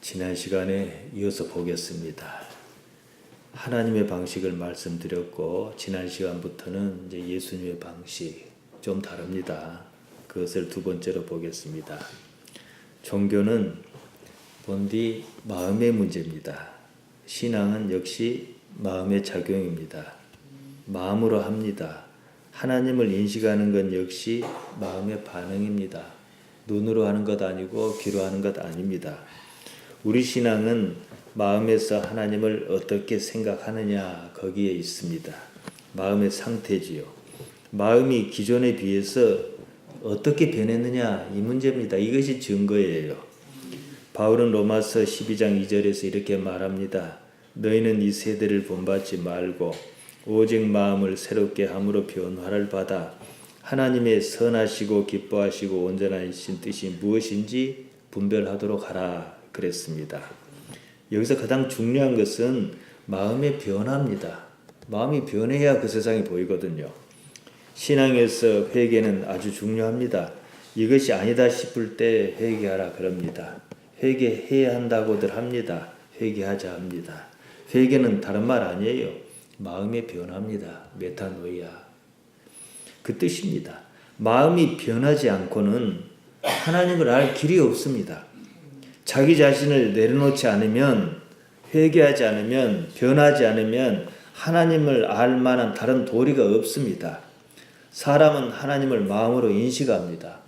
지난 시간에 이어서 보겠습니다. 하나님의 방식을 말씀드렸고 지난 시간부터는 이제 예수님의 방식 좀 다릅니다. 그것을 두 번째로 보겠습니다. 종교는 본디 마음의 문제입니다. 신앙은 역시 마음의 작용입니다. 마음으로 합니다. 하나님을 인식하는 건 역시 마음의 반응입니다. 눈으로 하는 것 아니고 귀로 하는 것 아닙니다. 우리 신앙은 마음에서 하나님을 어떻게 생각하느냐 거기에 있습니다. 마음의 상태지요. 마음이 기존에 비해서 어떻게 변했느냐 이 문제입니다. 이것이 증거예요. 바울은 로마서 12장 2절에서 이렇게 말합니다. 너희는 이 세대를 본받지 말고 오직 마음을 새롭게 함으로 변화를 받아 하나님의 선하시고 기뻐하시고 온전하신 뜻이 무엇인지 분별하도록 하라 그랬습니다. 여기서 가장 중요한 것은 마음의 변화입니다. 마음이 변해야 그 세상이 보이거든요. 신앙에서 회개는 아주 중요합니다. 이것이 아니다 싶을 때 회개하라 그럽니다. 회개해야 한다고들 합니다. 회개하자 합니다. 회개는 다른 말 아니에요. 마음의 변화입니다. 메타노이아. 그 뜻입니다. 마음이 변하지 않고는 하나님을 알 길이 없습니다. 자기 자신을 내려놓지 않으면, 회개하지 않으면, 변하지 않으면 하나님을 알 만한 다른 도리가 없습니다. 사람은 하나님을 마음으로 인식합니다.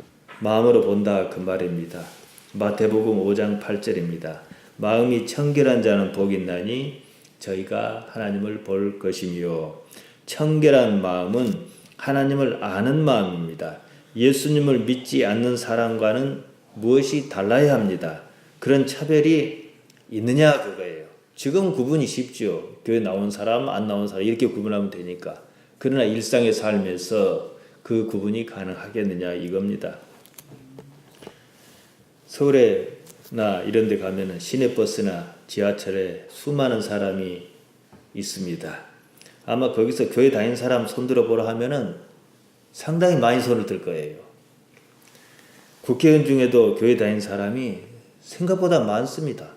마음으로 본다 그 말입니다. 마태복음 5장 8절입니다. 마음이 청결한 자는 복이 있나니 저희가 하나님을 볼 것이며, 청결한 마음은 하나님을 아는 마음입니다. 예수님을 믿지 않는 사람과는 무엇이 달라야 합니다. 그런 차별이 있느냐 그거예요. 지금 구분이 쉽죠. 교회 나온 사람 안 나온 사람 이렇게 구분하면 되니까. 그러나 일상의 삶에서 그 구분이 가능하겠느냐 이겁니다. 서울에나 이런 데 가면은 시내버스나 지하철에 수많은 사람이 있습니다. 아마 거기서 교회 다닌 사람 손들어 보라 하면은 상당히 많이 손을 들 거예요. 국회의원 중에도 교회 다닌 사람이 생각보다 많습니다.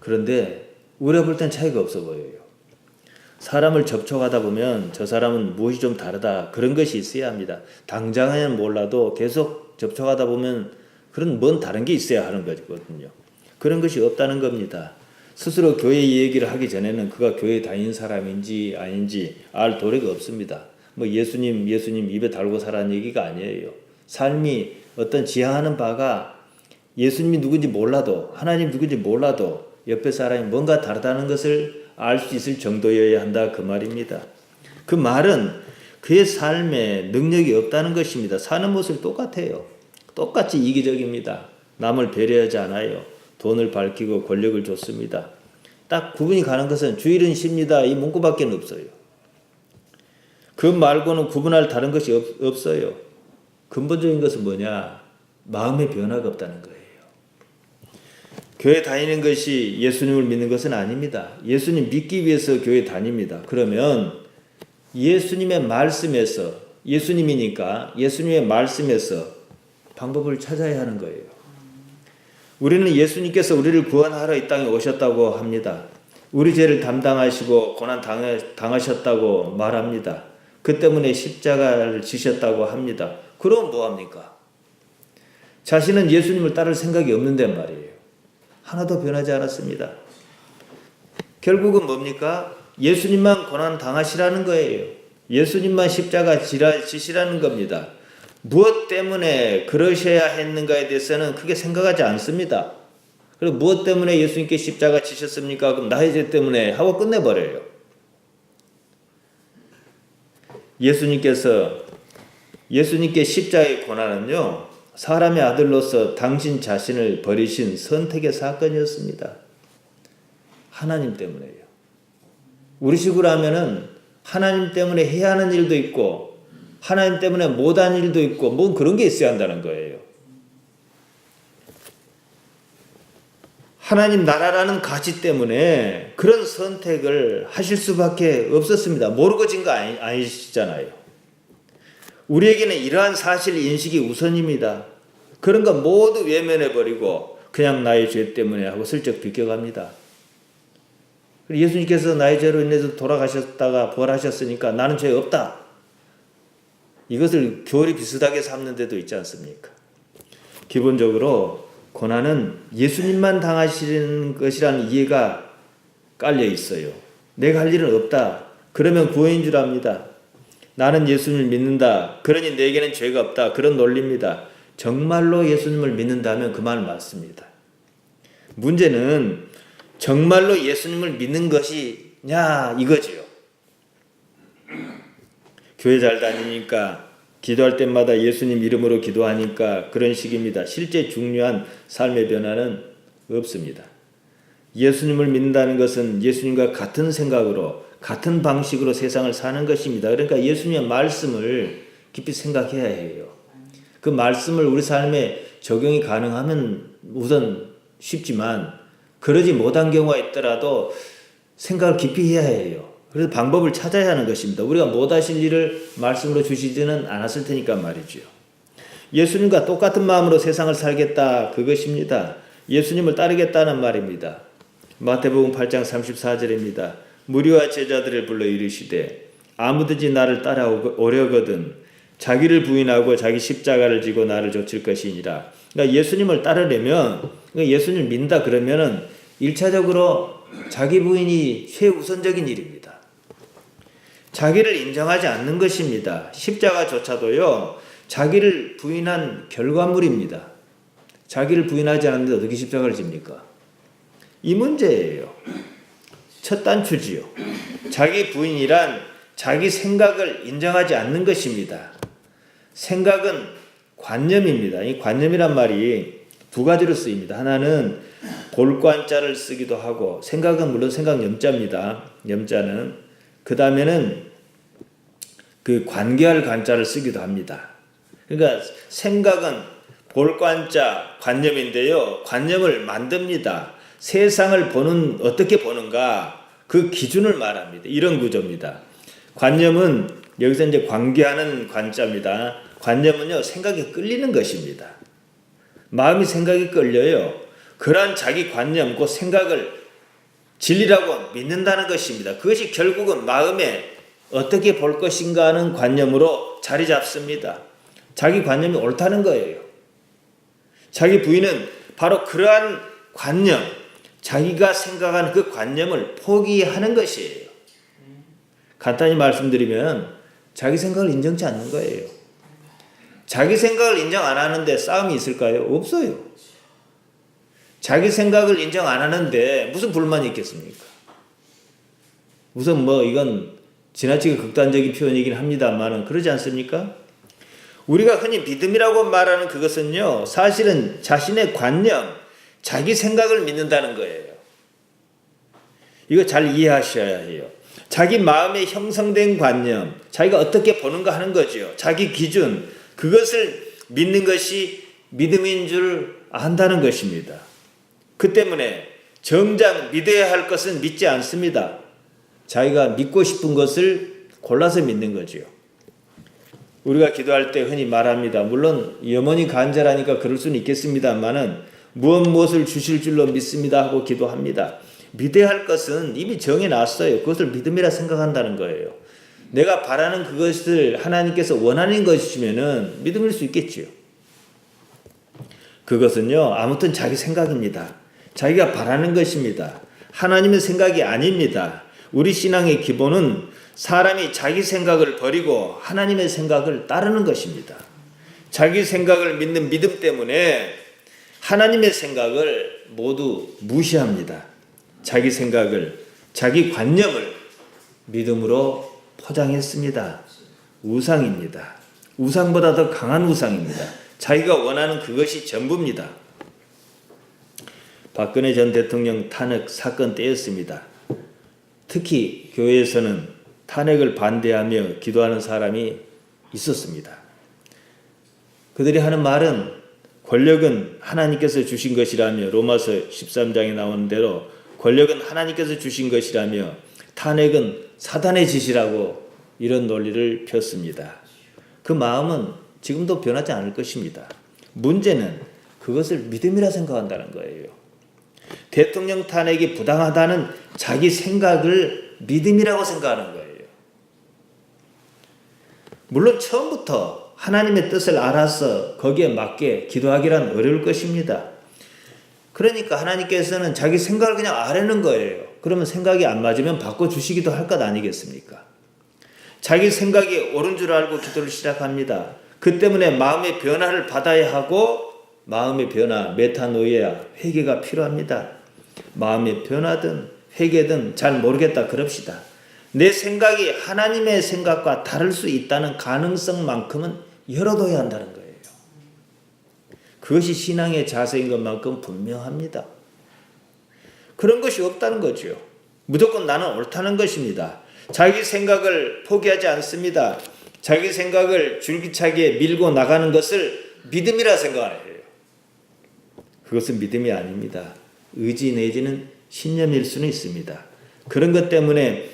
그런데 우리가 볼 땐 차이가 없어 보여요. 사람을 접촉하다 보면 저 사람은 무엇이 좀 다르다 그런 것이 있어야 합니다. 당장은 몰라도 계속 접촉하다 보면 그런 뭔 다른 게 있어야 하는 거거든요. 그런 것이 없다는 겁니다. 스스로 교회 얘기를 하기 전에는 그가 교회 다닌 사람인지 아닌지 알 도리가 없습니다. 뭐 예수님 입에 달고 살라는 얘기가 아니에요. 삶이 어떤 지향하는 바가 예수님이 누군지 몰라도 하나님 누군지 몰라도 옆에 사람이 뭔가 다르다는 것을 알 수 있을 정도여야 한다 그 말입니다. 그 말은 그의 삶에 능력이 없다는 것입니다. 사는 모습이 똑같아요. 똑같이 이기적입니다. 남을 배려하지 않아요. 돈을 밝히고 권력을 줬습니다. 딱 구분이 가는 것은 주일은 쉽니다. 이 문구밖에 없어요. 그 말고는 구분할 다른 것이 없어요. 근본적인 것은 뭐냐? 마음의 변화가 없다는 거예요. 교회 다니는 것이 예수님을 믿는 것은 아닙니다. 예수님 믿기 위해서 교회 다닙니다. 그러면 예수님의 말씀에서, 예수님이니까 예수님의 말씀에서 방법을 찾아야 하는 거예요. 우리는 예수님께서 우리를 구원하러 이 땅에 오셨다고 합니다. 우리 죄를 담당하시고 고난 당하셨다고 말합니다. 그 때문에 십자가를 지셨다고 합니다. 그럼 뭐합니까? 자신은 예수님을 따를 생각이 없는데 말이에요. 하나도 변하지 않았습니다. 결국은 뭡니까? 예수님만 고난 당하시라는 거예요. 예수님만 십자가 지시라는 겁니다. 무엇 때문에 그러셔야 했는가에 대해서는 크게 생각하지 않습니다. 그리고 무엇 때문에 예수님께 십자가 지셨습니까? 그럼 나의 죄 때문에 하고 끝내버려요. 예수님께 십자가의 고난은요, 사람의 아들로서 당신 자신을 버리신 선택의 사건이었습니다. 하나님 때문에요. 우리식으로 하면은 하나님 때문에 해야 하는 일도 있고 하나님 때문에 못한 일도 있고 뭐 그런 게 있어야 한다는 거예요. 하나님 나라라는 가치 때문에 그런 선택을 하실 수밖에 없었습니다. 모르고 진 거 아니시잖아요. 우리에게는 이러한 사실 인식이 우선입니다. 그런 거 모두 외면해버리고 그냥 나의 죄 때문에 하고 슬쩍 비껴갑니다. 예수님께서 나의 죄로 인해서 돌아가셨다가 부활하셨으니까 나는 죄 없다. 이것을 교리 비슷하게 삼는 데도 있지 않습니까? 기본적으로 고난은 예수님만 당하시는 것이라는 이해가 깔려 있어요. 내가 할 일은 없다. 그러면 구원인 줄 압니다. 나는 예수님을 믿는다. 그러니 내게는 죄가 없다. 그런 논리입니다. 정말로 예수님을 믿는다면 그 말 맞습니다. 문제는 정말로 예수님을 믿는 것이냐 이거지요. 교회 잘 다니니까 기도할 때마다 예수님 이름으로 기도하니까 그런 식입니다. 실제 중요한 삶의 변화는 없습니다. 예수님을 믿는다는 것은 예수님과 같은 생각으로 같은 방식으로 세상을 사는 것입니다. 그러니까 예수님의 말씀을 깊이 생각해야 해요. 그 말씀을 우리 삶에 적용이 가능하면 우선 쉽지만 그러지 못한 경우가 있더라도 생각을 깊이 해야 해요. 그래서 방법을 찾아야 하는 것입니다. 우리가 못하실 일을 말씀으로 주시지는 않았을 테니까 말이죠. 예수님과 똑같은 마음으로 세상을 살겠다 그것입니다. 예수님을 따르겠다는 말입니다. 마태복음 8장 34절입니다. 무리와 제자들을 불러 이르시되 아무든지 나를 따라오려거든 자기를 부인하고 자기 십자가를 지고 나를 좇을 것이니라. 그러니까 예수님을 따르려면 예수님을 믿는다 그러면은 1차적으로 자기 부인이 최우선적인 일입니다. 자기를 인정하지 않는 것입니다. 십자가조차도요 자기를 부인한 결과물입니다. 자기를 부인하지 않는데 어떻게 십자가를 집니까? 이 문제예요. 첫 단추지요. 자기 부인이란 자기 생각을 인정하지 않는 것입니다. 생각은 관념입니다. 이 관념이란 말이 두 가지로 쓰입니다. 하나는 볼관자를 쓰기도 하고 생각은 물론 생각 염자입니다. 염자는 그 다음에는 그 관계할 관자를 쓰기도 합니다. 그러니까 생각은 볼관자 관념인데요. 관념을 만듭니다. 세상을 보는 어떻게 보는가 그 기준을 말합니다. 이런 구조입니다. 관념은 여기서 이제 관계하는 관자입니다. 관념은요 생각에 끌리는 것입니다. 마음이 생각이 끌려요. 그러한 자기 관념, 그 생각을 진리라고 믿는다는 것입니다. 그것이 결국은 마음에 어떻게 볼 것인가 하는 관념으로 자리 잡습니다. 자기 관념이 옳다는 거예요. 자기 부인은 바로 그러한 관념, 자기가 생각하는 그 관념을 포기하는 것이에요. 간단히 말씀드리면 자기 생각을 인정치 않는 거예요. 자기 생각을 인정 안 하는데 싸움이 있을까요? 없어요. 자기 생각을 인정 안 하는데 무슨 불만이 있겠습니까? 우선 이건 지나치게 극단적인 표현이긴 합니다만 그러지 않습니까? 우리가 흔히 믿음이라고 말하는 그것은요 사실은 자신의 관념, 자기 생각을 믿는다는 거예요. 이거 잘 이해하셔야 해요. 자기 마음에 형성된 관념, 자기가 어떻게 보는가 하는 거죠. 자기 기준, 그것을 믿는 것이 믿음인 줄 안다는 것입니다. 그 때문에 정작 믿어야 할 것은 믿지 않습니다. 자기가 믿고 싶은 것을 골라서 믿는 거죠. 우리가 기도할 때 흔히 말합니다. 물론 염원이 간절하니까 그럴 수는 있겠습니다만은 무엇을 주실 줄로 믿습니다 하고 기도합니다. 믿어야 할 것은 이미 정해놨어요. 그것을 믿음이라 생각한다는 거예요. 내가 바라는 그것을 하나님께서 원하는 것이면은 믿음일 수 있겠지요. 그것은요 아무튼 자기 생각입니다. 자기가 바라는 것입니다. 하나님의 생각이 아닙니다. 우리 신앙의 기본은 사람이 자기 생각을 버리고 하나님의 생각을 따르는 것입니다. 자기 생각을 믿는 믿음 때문에 하나님의 생각을 모두 무시합니다. 자기 생각을, 자기 관념을 믿음으로 포장했습니다. 우상입니다. 우상보다 더 강한 우상입니다. 자기가 원하는 그것이 전부입니다. 박근혜 전 대통령 탄핵 사건 때였습니다. 특히 교회에서는 탄핵을 반대하며 기도하는 사람이 있었습니다. 그들이 하는 말은 권력은 하나님께서 주신 것이라며 로마서 13장에 나오는 대로 권력은 하나님께서 주신 것이라며 탄핵은 사단의 짓이라고 이런 논리를 폈습니다. 그 마음은 지금도 변하지 않을 것입니다. 문제는 그 그것을 믿음이라 생각한다는 거예요. 대통령 탄핵이 부당하다는 자기 생각을 믿음이라고 생각하는 거예요. 물론 처음부터 하나님의 뜻을 알아서 거기에 맞게 기도하기란 어려울 것입니다. 그러니까 하나님께서는 자기 생각을 그냥 아뢰는 거예요. 그러면 생각이 안 맞으면 바꿔주시기도 할 것 아니겠습니까? 자기 생각이 옳은 줄 알고 기도를 시작합니다. 그 때문에 마음의 변화를 받아야 하고 마음의 변화, 메타노이아, 회개가 필요합니다. 마음의 변화든 회개든 잘 모르겠다 그럽시다. 내 생각이 하나님의 생각과 다를 수 있다는 가능성만큼은 열어둬야 한다는 거예요. 그것이 신앙의 자세인 것만큼 분명합니다. 그런 것이 없다는 거죠. 무조건 나는 옳다는 것입니다. 자기 생각을 포기하지 않습니다. 자기 생각을 줄기차게 밀고 나가는 것을 믿음이라 생각해요. 그것은 믿음이 아닙니다. 의지 내지는 신념일 수는 있습니다. 그런 것 때문에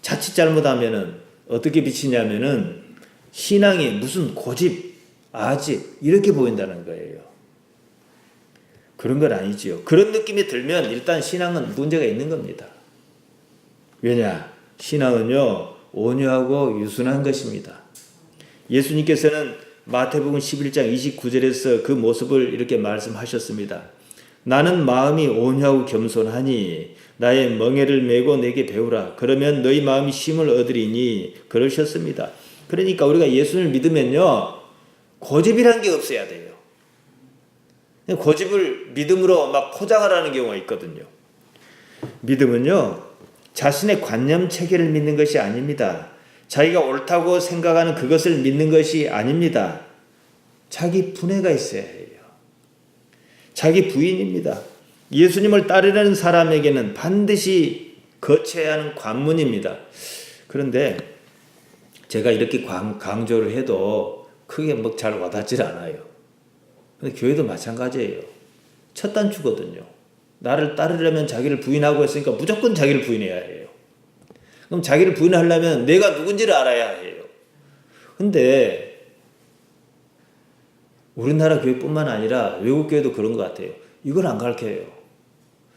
자칫 잘못하면은 어떻게 비치냐면은 신앙이 무슨 고집, 아집 이렇게 보인다는 거예요. 그런 건 아니지요. 그런 느낌이 들면 일단 신앙은 문제가 있는 겁니다. 왜냐? 신앙은요 온유하고 유순한 것입니다. 예수님께서는 마태복음 11장 29절에서 그 모습을 이렇게 말씀하셨습니다. 나는 마음이 온유하고 겸손하니 나의 멍에를 메고 내게 배우라. 그러면 너희 마음이 쉼을 얻으리니 그러셨습니다. 그러니까 우리가 예수를 믿으면요 고집이란 게 없어야 돼요. 고집을 믿음으로 막 포장을 하는 경우가 있거든요. 믿음은요 자신의 관념 체계를 믿는 것이 아닙니다. 자기가 옳다고 생각하는 그것을 믿는 것이 아닙니다. 자기 분해가 있어야 해요. 자기 부인입니다. 예수님을 따르려는 사람에게는 반드시 거쳐야 하는 관문입니다. 그런데 제가 이렇게 강조를 해도 크게 뭐 잘 와닿질 않아요. 근데 교회도 마찬가지예요. 첫 단추거든요. 나를 따르려면 자기를 부인하고 했으니까 무조건 자기를 부인해야 해요. 그럼 자기를 부인하려면 내가 누군지를 알아야 해요. 근데 우리나라 교회뿐만 아니라 외국 교회도 그런 것 같아요. 이걸 안 가르쳐요.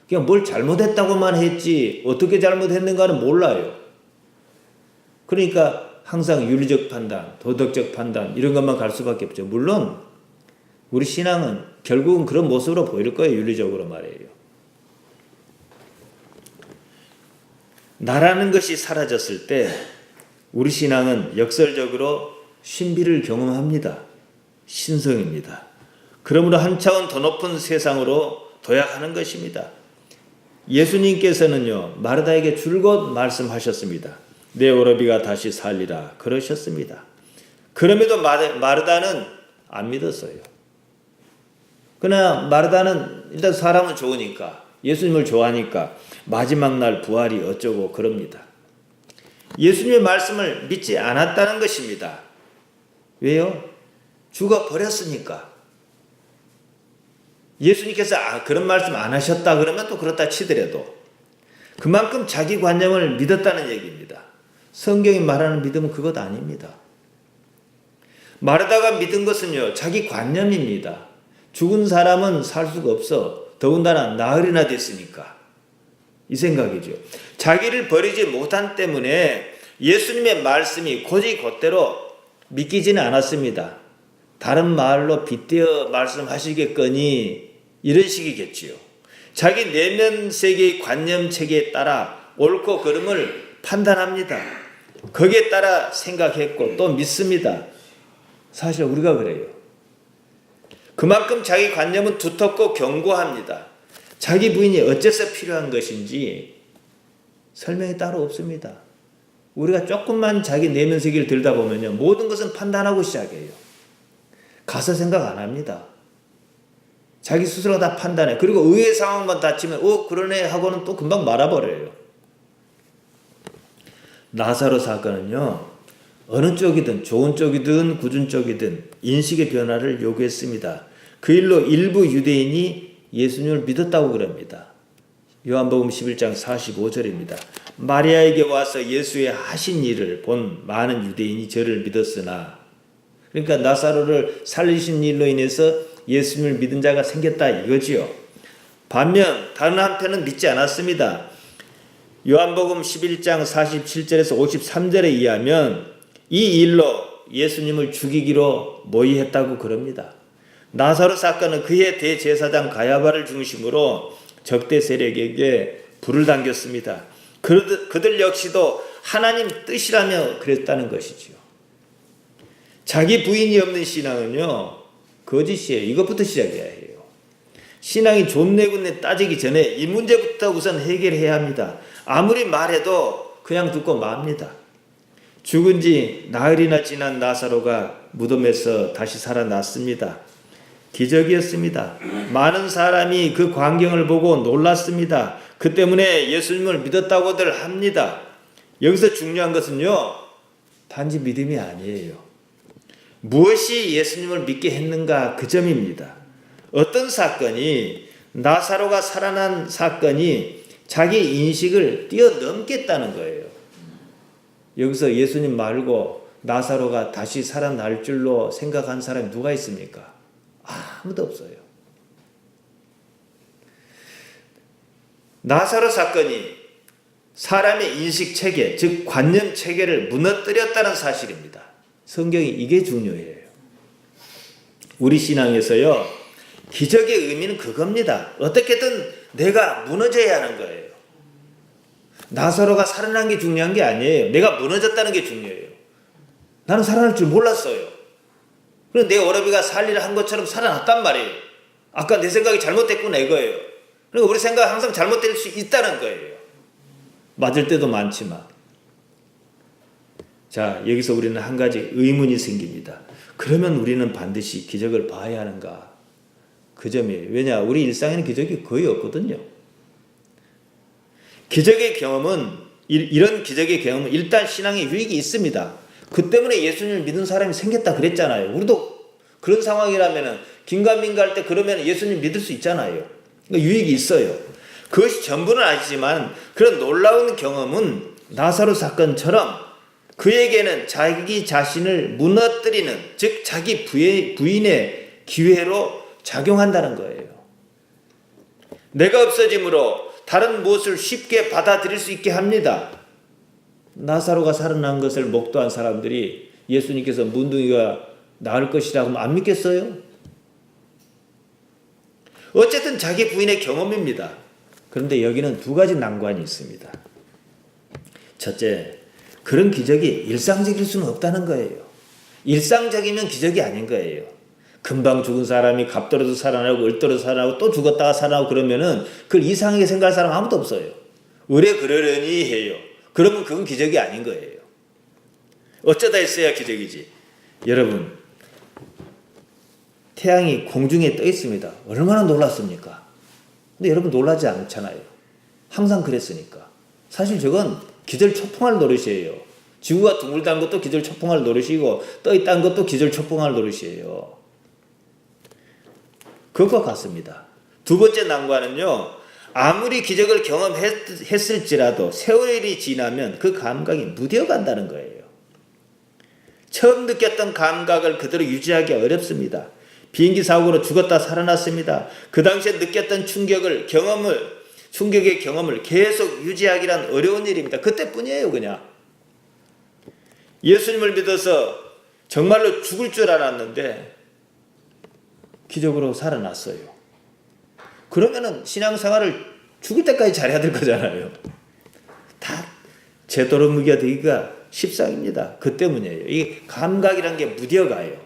그냥 뭘 잘못했다고만 했지 어떻게 잘못했는가는 몰라요. 그러니까 항상 윤리적 판단, 도덕적 판단 이런 것만 갈 수밖에 없죠. 물론 우리 신앙은 결국은 그런 모습으로 보일 거예요. 윤리적으로 말이에요. 나라는 것이 사라졌을 때 우리 신앙은 역설적으로 신비를 경험합니다. 신성입니다. 그러므로 한 차원 더 높은 세상으로 도약하는 것입니다. 예수님께서는요 마르다에게 줄곧 말씀하셨습니다. 내 오라비가 다시 살리라 그러셨습니다. 그럼에도 마르다는 안 믿었어요. 그러나 마르다는 일단 사람은 좋으니까 예수님을 좋아하니까 마지막 날 부활이 어쩌고 그럽니다. 예수님의 말씀을 믿지 않았다는 것입니다. 왜요? 죽어버렸으니까. 예수님께서 그런 말씀 안 하셨다 그러면 또 그렇다 치더라도 그만큼 자기 관념을 믿었다는 얘기입니다. 성경이 말하는 믿음은 그것 아닙니다. 마르다가 믿은 것은요 자기 관념입니다. 죽은 사람은 살 수가 없어. 더군다나 나흘이나 됐으니까. 이 생각이죠. 자기를 버리지 못한 때문에 예수님의 말씀이 곧이곧대로 믿기지는 않았습니다. 다른 말로 빗대어 말씀하시겠거니 이런 식이겠지요. 자기 내면 세계의 관념 체계에 따라 옳고 그름을 판단합니다. 거기에 따라 생각했고 또 믿습니다. 사실 우리가 그래요. 그만큼 자기 관념은 두텁고 견고합니다. 자기 부인이 어째서 필요한 것인지 설명이 따로 없습니다. 우리가 조금만 자기 내면 세계를 들다 보면요 모든 것은 판단하고 시작해요. 가서 생각 안 합니다. 자기 스스로 다 판단해. 그리고 의외의 상황만 닥치면 그러네 하고는 또 금방 말아버려요. 나사로 사건은요 어느 쪽이든 좋은 쪽이든 굳은 쪽이든 인식의 변화를 요구했습니다. 그 일로 일부 유대인이 예수님을 믿었다고 그럽니다. 요한복음 11장 45절입니다. 마리아에게 와서 예수의 하신 일을 본 많은 유대인이 저를 믿었으나 그러니까 나사로를 살리신 일로 인해서 예수님을 믿은 자가 생겼다 이거지요. 반면 다른 한편은 믿지 않았습니다. 요한복음 11장 47절에서 53절에 의하면 이 일로 예수님을 죽이기로 모의했다고 그럽니다. 나사로 사건은 그의 대제사장 가야바를 중심으로 적대 세력에게 불을 당겼습니다. 그들 역시도 하나님 뜻이라며 그랬다는 것이지요. 자기 부인이 없는 신앙은요, 거짓이에요. 이것부터 시작해야 해요. 신앙이 존내군내 따지기 전에 이 문제부터 우선 해결해야 합니다. 아무리 말해도 그냥 듣고 맙니다. 죽은 지 나흘이나 지난 나사로가 무덤에서 다시 살아났습니다. 기적이었습니다. 많은 사람이 그 광경을 보고 놀랐습니다. 그 때문에 예수님을 믿었다고들 합니다. 여기서 중요한 것은요, 단지 믿음이 아니에요. 무엇이 예수님을 믿게 했는가 그 점입니다. 어떤 사건이, 나사로가 살아난 사건이 자기 인식을 뛰어넘겠다는 거예요. 여기서 예수님 말고 나사로가 다시 살아날 줄로 생각한 사람이 누가 있습니까? 아무도 없어요. 나사로 사건이 사람의 인식 체계, 즉 관념 체계를 무너뜨렸다는 사실입니다. 성경이 이게 중요해요. 우리 신앙에서요, 기적의 의미는 그겁니다. 어떻게든 내가 무너져야 하는 거예요. 나사로가 살아난 게 중요한 게 아니에요. 내가 무너졌다는 게 중요해요. 나는 살아날 줄 몰랐어요. 그런데 내 어러비가 살리를 한 것처럼 살아났단 말이에요. 아까 내 생각이 잘못됐구나 이거예요. 그러니까 우리 생각이 항상 잘못될 수 있다는 거예요. 맞을 때도 많지만. 자, 여기서 우리는 한 가지 의문이 생깁니다. 그러면 우리는 반드시 기적을 봐야 하는가? 그 점이에요. 왜냐? 우리 일상에는 기적이 거의 없거든요. 기적의 경험은, 이런 기적의 경험은 일단 신앙에 유익이 있습니다. 그 때문에 예수님을 믿은 사람이 생겼다 그랬잖아요. 우리도 그런 상황이라면 긴가민가 할 때 그러면 예수님 믿을 수 있잖아요. 그러니까 유익이 있어요. 그것이 전부는 아니지만 그런 놀라운 경험은 나사로 사건처럼 그에게는 자기 자신을 무너뜨리는, 즉 자기 부인의 기회로 작용한다는 거예요. 내가 없어짐으로 다른 무엇을 쉽게 받아들일 수 있게 합니다. 나사로가 살아난 것을 목도한 사람들이 예수님께서 문둥이가 나을 것이라고 하면 안 믿겠어요? 어쨌든 자기 부인의 경험입니다. 그런데 여기는 두 가지 난관이 있습니다. 첫째, 그런 기적이 일상적일 수는 없다는 거예요. 일상적이면 기적이 아닌 거예요. 금방 죽은 사람이 갑돌어서 살아나고 을돌어서 살아나고 또 죽었다가 살아나고 그러면은 그걸 이상하게 생각할 사람 아무도 없어요. 의뢰 그러려니 해요. 그러면 그건 기적이 아닌 거예요. 어쩌다 있어야 기적이지. 여러분, 태양이 공중에 떠 있습니다. 얼마나 놀랐습니까? 근데 여러분 놀라지 않잖아요. 항상 그랬으니까. 사실 저건 기절초풍할 노릇이에요. 지구가 둥글다는 것도 기절초풍할 노릇이고 떠 있다는 것도 기절초풍할 노릇이에요. 그것과 같습니다. 두 번째 난관은요, 아무리 기적을 경험했을지라도 세월이 지나면 그 감각이 무뎌간다는 거예요. 처음 느꼈던 감각을 그대로 유지하기 어렵습니다. 비행기 사고로 죽었다 살아났습니다. 그 당시에 느꼈던 충격의 경험을 계속 유지하기란 어려운 일입니다. 그때뿐이에요, 그냥. 예수님을 믿어서 정말로 죽을 줄 알았는데 기적으로 살아났어요. 그러면은 신앙생활을 죽을 때까지 잘해야 될 거잖아요. 다 제대로 무기가 되기가 십상입니다. 그 때문이에요. 이 감각이란 게 무뎌가요.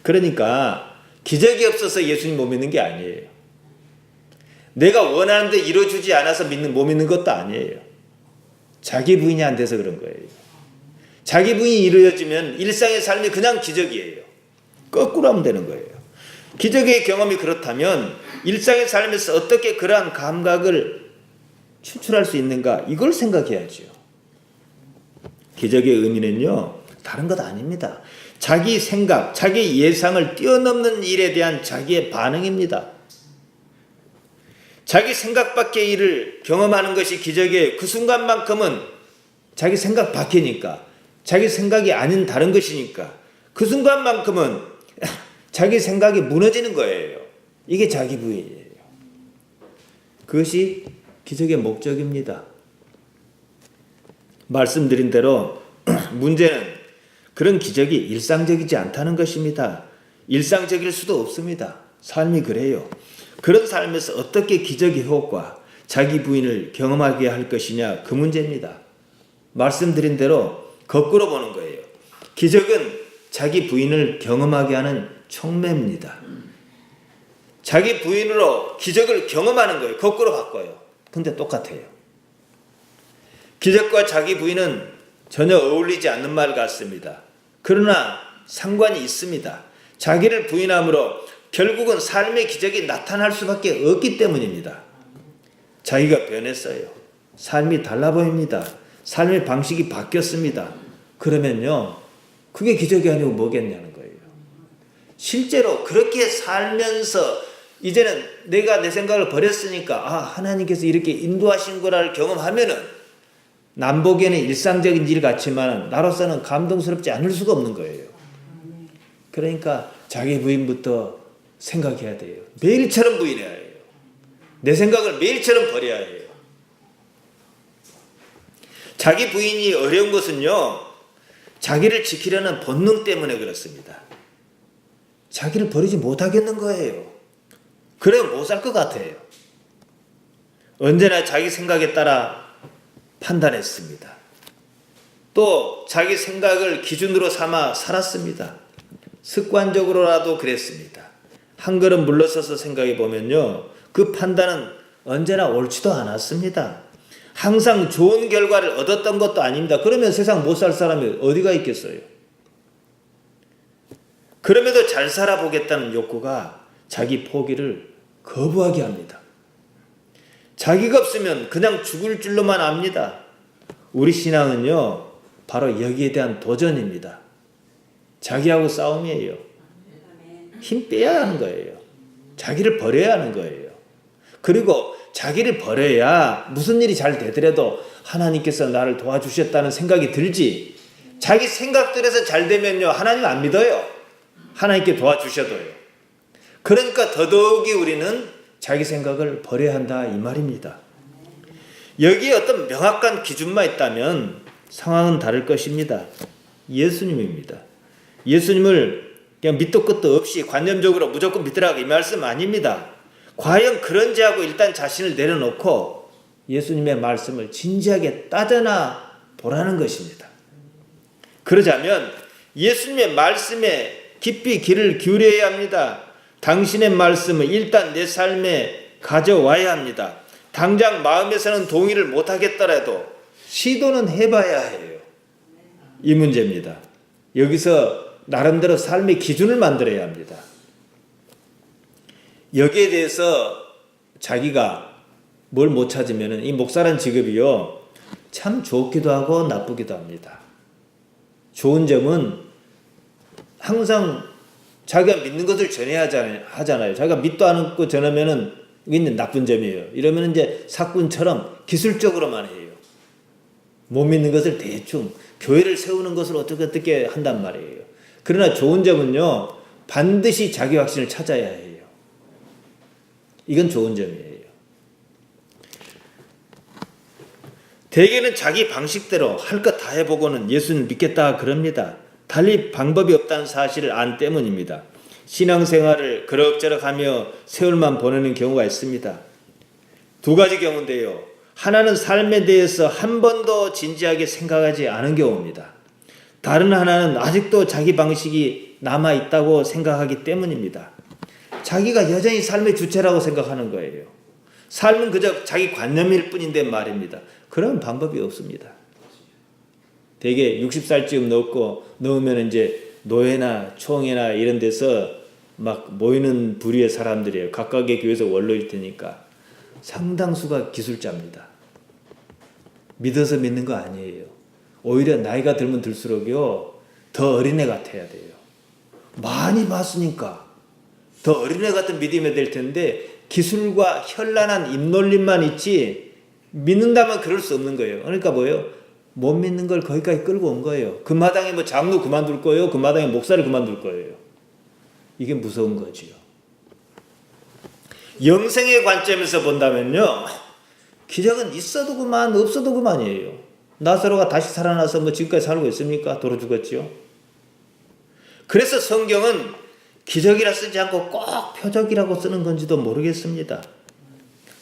그러니까 기적이 없어서 예수님 못 믿는 게 아니에요. 내가 원하는 데 이루어지지 않아서 못 믿는 것도 아니에요. 자기 부인이 안 돼서 그런 거예요. 자기 부인이 이루어지면 일상의 삶이 그냥 기적이에요. 거꾸로 하면 되는 거예요. 기적의 경험이 그렇다면 일상의 삶에서 어떻게 그러한 감각을 추출할 수 있는가, 이걸 생각해야죠. 기적의 의미는요, 다른 것 아닙니다. 자기 생각, 자기 예상을 뛰어넘는 일에 대한 자기의 반응입니다. 자기 생각 밖의 일을 경험하는 것이 기적이에요. 그 순간만큼은 자기 생각 밖이니까, 자기 생각이 아닌 다른 것이니까 그 순간만큼은 자기 생각이 무너지는 거예요. 이게 자기 부인이에요. 그것이 기적의 목적입니다. 말씀드린 대로 문제는 그런 기적이 일상적이지 않다는 것입니다. 일상적일 수도 없습니다. 삶이 그래요. 그런 삶에서 어떻게 기적의 효과, 자기 부인을 경험하게 할 것이냐, 그 문제입니다. 말씀드린 대로 거꾸로 보는 거예요. 기적은 자기 부인을 경험하게 하는 촉매입니다. 자기 부인으로 기적을 경험하는 거예요. 거꾸로 바꿔요. 근데 똑같아요. 기적과 자기 부인은 전혀 어울리지 않는 말 같습니다. 그러나 상관이 있습니다. 자기를 부인함으로 결국은 삶의 기적이 나타날 수밖에 없기 때문입니다. 자기가 변했어요. 삶이 달라 보입니다. 삶의 방식이 바뀌었습니다. 그러면요, 그게 기적이 아니고 뭐겠냐는 거예요. 실제로 그렇게 살면서 이제는 내가 내 생각을 버렸으니까 하나님께서 이렇게 인도하신 거를 경험하면은 남 보기에는 일상적인 일 같지만 나로서는 감동스럽지 않을 수가 없는 거예요. 그러니까 자기 부인부터 생각해야 돼요. 매일처럼 부인해야 해요. 내 생각을 매일처럼 버려야 해요. 자기 부인이 어려운 것은요, 자기를 지키려는 본능 때문에 그렇습니다. 자기를 버리지 못하겠는 거예요. 그래야 못 살 것 같아요. 언제나 자기 생각에 따라 판단했습니다. 또 자기 생각을 기준으로 삼아 살았습니다. 습관적으로라도 그랬습니다. 한 걸음 물러서서 생각해 보면요, 그 판단은 언제나 옳지도 않았습니다. 항상 좋은 결과를 얻었던 것도 아닙니다. 그러면 세상 못 살 사람이 어디가 있겠어요? 그럼에도 잘 살아보겠다는 욕구가 자기 포기를 거부하게 합니다. 자기가 없으면 그냥 죽을 줄로만 압니다. 우리 신앙은요, 바로 여기에 대한 도전입니다. 자기하고 싸움이에요. 힘 빼야 하는 거예요. 자기를 버려야 하는 거예요. 그리고 자기를 버려야 무슨 일이 잘 되더라도 하나님께서 나를 도와주셨다는 생각이 들지, 자기 생각들에서 잘 되면요, 하나님 안 믿어요. 하나님께 도와주셔도요. 그러니까 더더욱이 우리는 자기 생각을 버려야 한다, 이 말입니다. 여기에 어떤 명확한 기준만 있다면 상황은 다를 것입니다. 예수님입니다. 예수님을 그냥 밑도 끝도 없이 관념적으로 무조건 믿으라고 이 말씀 아닙니다. 과연 그런지 하고 일단 자신을 내려놓고 예수님의 말씀을 진지하게 따져나 보라는 것입니다. 그러자면 예수님의 말씀에 깊이 귀를 기울여야 합니다. 당신의 말씀을 일단 내 삶에 가져와야 합니다. 당장 마음에서는 동의를 못하겠더라도 시도는 해봐야 해요. 이 문제입니다. 여기서 나름대로 삶의 기준을 만들어야 합니다. 여기에 대해서 자기가 뭘 못 찾으면 이 목사란 직업이요, 참 좋기도 하고 나쁘기도 합니다. 좋은 점은 항상 자기가 믿는 것을 전해야 하잖아요. 자기가 믿도 않고 전하면은 이게 나쁜 점이에요. 이러면 이제 사꾼처럼 기술적으로만 해요. 못 믿는 것을 대충 교회를 세우는 것을 어떻게 한단 말이에요. 그러나 좋은 점은요, 반드시 자기 확신을 찾아야 해요. 이건 좋은 점이에요. 대개는 자기 방식대로 할 것 다 해보고는 예수는 믿겠다 그럽니다. 달리 방법이 없다는 사실을 안 때문입니다. 신앙생활을 그럭저럭 하며 세월만 보내는 경우가 있습니다. 두 가지 경우인데요. 하나는 삶에 대해서 한 번도 진지하게 생각하지 않은 경우입니다. 다른 하나는 아직도 자기 방식이 남아있다고 생각하기 때문입니다. 자기가 여전히 삶의 주체라고 생각하는 거예요. 삶은 그저 자기 관념일 뿐인데 말입니다. 그런 방법이 없습니다. 대개 60살쯤 넘으면 이제 노회나 총회나 이런 데서 막 모이는 부류의 사람들이에요. 각각의 교회에서 원로일 테니까. 상당수가 기술자입니다. 믿어서 믿는 거 아니에요. 오히려 나이가 들면 들수록요, 더 어린애 같아야 돼요. 많이 봤으니까 더 어린애 같은 믿음이 될 텐데 기술과 현란한 입놀림만 있지 믿는다면 그럴 수 없는 거예요. 그러니까 뭐예요? 못 믿는 걸 거기까지 끌고 온 거예요. 그 마당에 뭐 장로 그만둘 거예요. 그 마당에 목사를 그만둘 거예요. 이게 무서운 거지요. 영생의 관점에서 본다면요, 기적은 있어도 그만 없어도 그만이에요. 나사로가 다시 살아나서 뭐 지금까지 살고 있습니까? 도로 죽었지요. 그래서 성경은 기적이라 쓰지 않고 꼭 표적이라고 쓰는 건지도 모르겠습니다.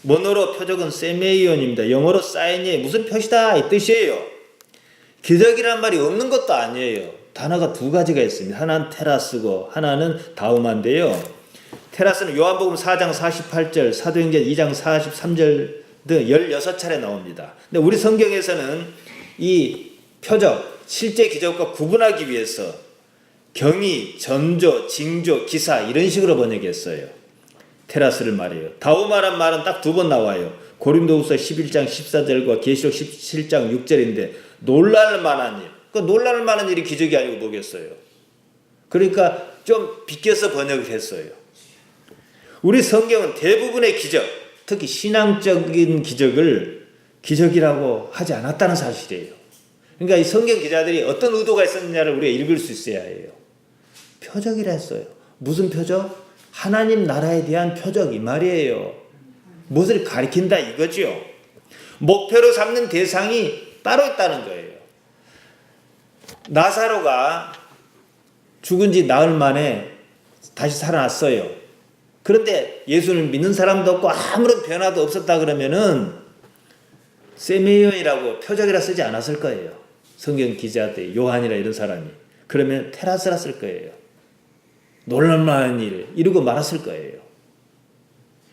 원어로 표적은 세메이온입니다. 영어로 사인이 무슨 표시다 이 뜻이에요. 기적이란 말이 없는 것도 아니에요. 단어가 두 가지가 있습니다. 하나는 테라스고 하나는 다우마인데요. 테라스는 요한복음 4장 48절, 사도행전 2장 43절 등 16차례 나옵니다. 근데 우리 성경에서는 이 표적, 실제 기적과 구분하기 위해서 경이, 전조, 징조, 기사 이런 식으로 번역했어요. 테라스를 말해요. 다우마란 말은 딱 두 번 나와요. 고린도후서 11장 14절과 계시록 17장 6절인데 놀랄 만한 일. 그 놀랄 만한 일이 기적이 아니고 뭐겠어요. 그러니까 좀 비껴서 번역을 했어요. 우리 성경은 대부분의 기적, 특히 신앙적인 기적을 기적이라고 하지 않았다는 사실이에요. 그러니까 이 성경 기자들이 어떤 의도가 있었느냐를 우리가 읽을 수 있어야 해요. 표적이라 했어요. 무슨 표적? 하나님 나라에 대한 표적 이 말이에요. 무엇을 가리킨다 이거죠. 목표로 삼는 대상이 따로 있다는 거예요. 나사로가 죽은 지 나흘 만에 다시 살아났어요. 그런데 예수를 믿는 사람도 없고 아무런 변화도 없었다 그러면은 세메이온이라고 표적이라 쓰지 않았을 거예요. 성경 기자들, 요한이라 이런 사람이. 그러면 테라스라 쓸 거예요. 놀랄만한 일 이러고 말았을 거예요.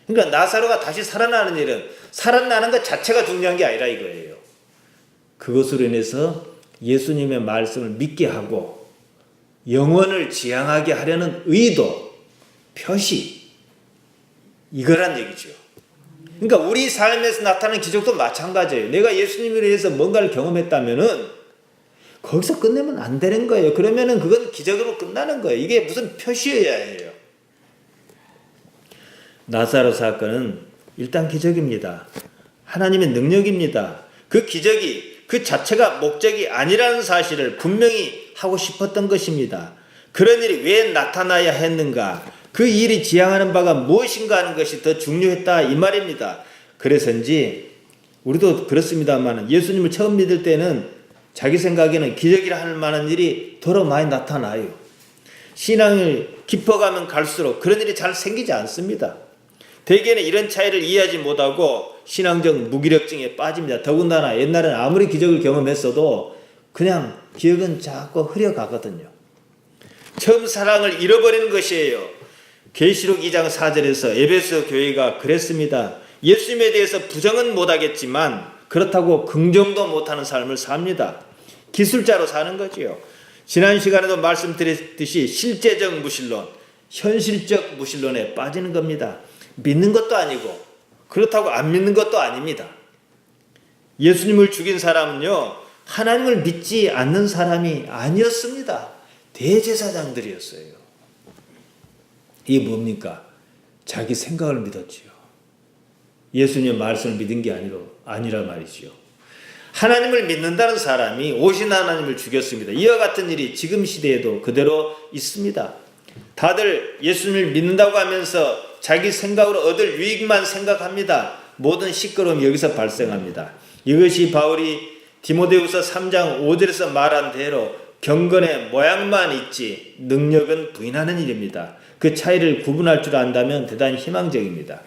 그러니까 나사로가 다시 살아나는 일은 살아나는 것 자체가 중요한 게 아니라 이거예요. 그것으로 인해서 예수님의 말씀을 믿게 하고 영혼을 지향하게 하려는 의도, 표시 이거란 얘기죠. 그러니까 우리 삶에서 나타나는 기적도 마찬가지예요. 내가 예수님에 의해서 뭔가를 경험했다면은 거기서 끝내면 안 되는 거예요. 그러면은 그건 기적으로 끝나는 거예요. 이게 무슨 표시여야 해요. 나사로 사건은 일단 기적입니다. 하나님의 능력입니다. 그 기적이 그 자체가 목적이 아니라는 사실을 분명히 하고 싶었던 것입니다. 그런 일이 왜 나타나야 했는가? 그 일이 지향하는 바가 무엇인가 하는 것이 더 중요했다 이 말입니다. 그래서인지 우리도 그렇습니다만 예수님을 처음 믿을 때는 자기 생각에는 기적이라 할 만한 일이 더러 많이 나타나요. 신앙을 깊어가면 갈수록 그런 일이 잘 생기지 않습니다. 대개는 이런 차이를 이해하지 못하고 신앙적 무기력증에 빠집니다. 더군다나 옛날에는 아무리 기적을 경험했어도 그냥 기억은 자꾸 흐려가거든요. 처음 사랑을 잃어버리는 것이에요. 계시록 2장 4절에서 에베소 교회가 그랬습니다. 예수님에 대해서 부정은 못하겠지만 그렇다고 긍정도 못하는 삶을 삽니다. 기술자로 사는 거지요. 지난 시간에도 말씀드렸듯이 실제적 무신론, 현실적 무신론에 빠지는 겁니다. 믿는 것도 아니고 그렇다고 안 믿는 것도 아닙니다. 예수님을 죽인 사람은요, 하나님을 믿지 않는 사람이 아니었습니다. 대제사장들이었어요. 이게 뭡니까? 자기 생각을 믿었지요. 예수님의 말씀을 믿은 게 아니라 말이지요. 하나님을 믿는다는 사람이 오신 하나님을 죽였습니다. 이와 같은 일이 지금 시대에도 그대로 있습니다. 다들 예수님을 믿는다고 하면서 자기 생각으로 얻을 유익만 생각합니다. 모든 시끄러움이 여기서 발생합니다. 이것이 바울이 디모데후서 3장 5절에서 말한 대로 경건의 모양만 있지 능력은 부인하는 일입니다. 그 차이를 구분할 줄 안다면 대단히 희망적입니다.